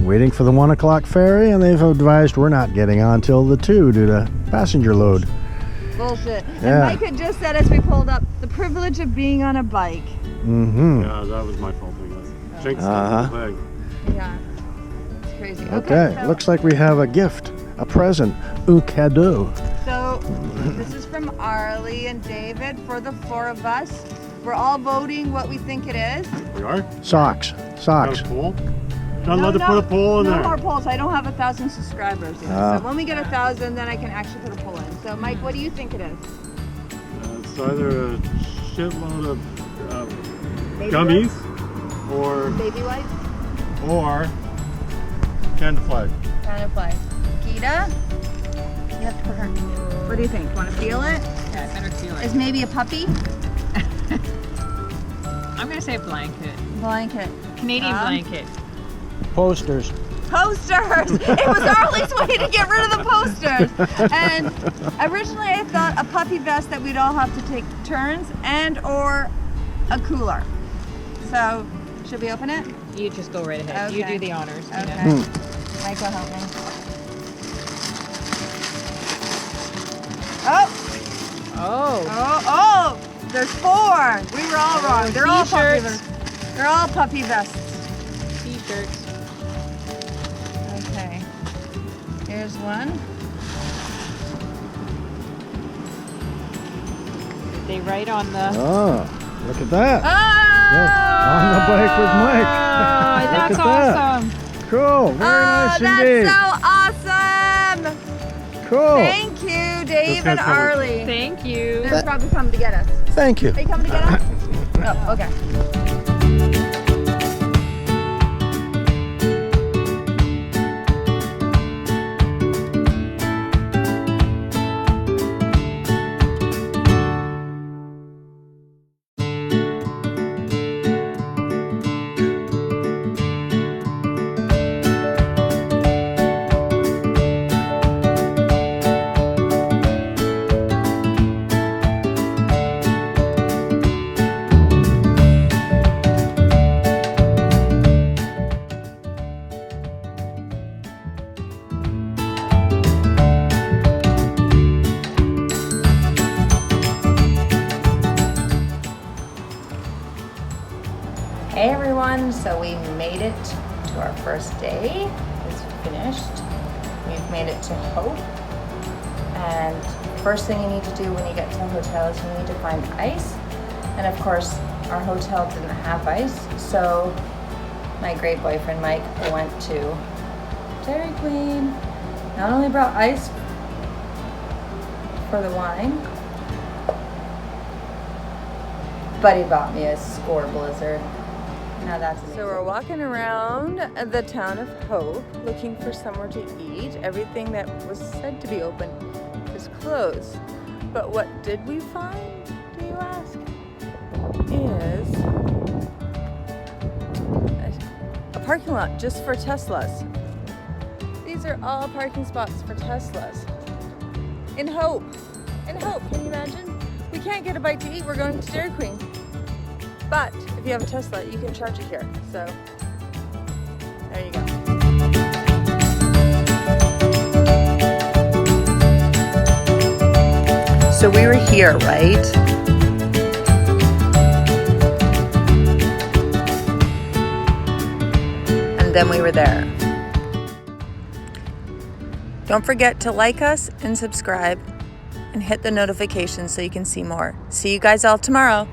waiting for the 1 o'clock ferry, and they've advised we're not getting on till the 2 due to passenger load. Bullshit. Yeah. And Mike had just said as we pulled up, the privilege of being on a bike. Mm-hmm. Yeah, that was my fault, I guess. Jinxed the whole thing. Yeah. It's crazy. Okay, so looks like we have a gift, a present, un cadeau. So this is from Arlie and David for the 4 of us. We're all voting what we think it is. We are? Socks. Got a poll? Not allowed to put a poll in no there. more polls. I don't have 1,000 subscribers yet. Ah. So when we get 1,000, then I can actually put a poll in. So Mike, what do you think it is? It's either a shitload of gummies or Baby wipes? candy flag. Kind of like Gita. You have to put her. What do you think? Want to feel it? Yeah, I better feel it. Is maybe a puppy? I'm gonna say a blanket. Blanket. Canadian blanket. Posters. Posters! It was Arlie's way to get rid of the posters. And originally I thought a puppy vest that we'd all have to take turns and or a cooler. So, should we open it? You just go right ahead. You Okay. do the honors. Okay. Tina. Michael, help me. Oh! Oh! There's 4. We were all wrong. They're all puppy T-shirts. vests. They're all puppy vests. T-shirts. Okay. Here's one. Did they write on the? Oh, look at that. Oh! On the bike with Mike. Oh, that's Look at that. awesome. Cool. Very nice indeed. That's so awesome! Cool. Thank you, Dave and guy's coming. Arlie. Thank you. They're probably coming to get us. Thank you. Are you coming to get us? Oh, okay. Hey everyone, so we made it to our first day. It's finished. We've made it to Hope. And first thing you need to do when you get to the hotel is you need to find ice. And of course, our hotel didn't have ice, so my great boyfriend Mike went to Dairy Queen. Not only brought ice for the wine, but he bought me a score blizzard. Now that's amazing. So we're walking around the town of Hope looking for somewhere to eat. Everything that was said to be open is closed. But what did we find, do you ask? Is a parking lot just for Teslas. These are all parking spots for Teslas. In Hope. In Hope, can you imagine? We can't get a bite to eat, we're going to Dairy Queen. But if you have a Tesla, you can charge it here. So, there you go. So we were here, right? And then we were there. Don't forget to like us and subscribe and hit the notifications so you can see more. See you guys all tomorrow.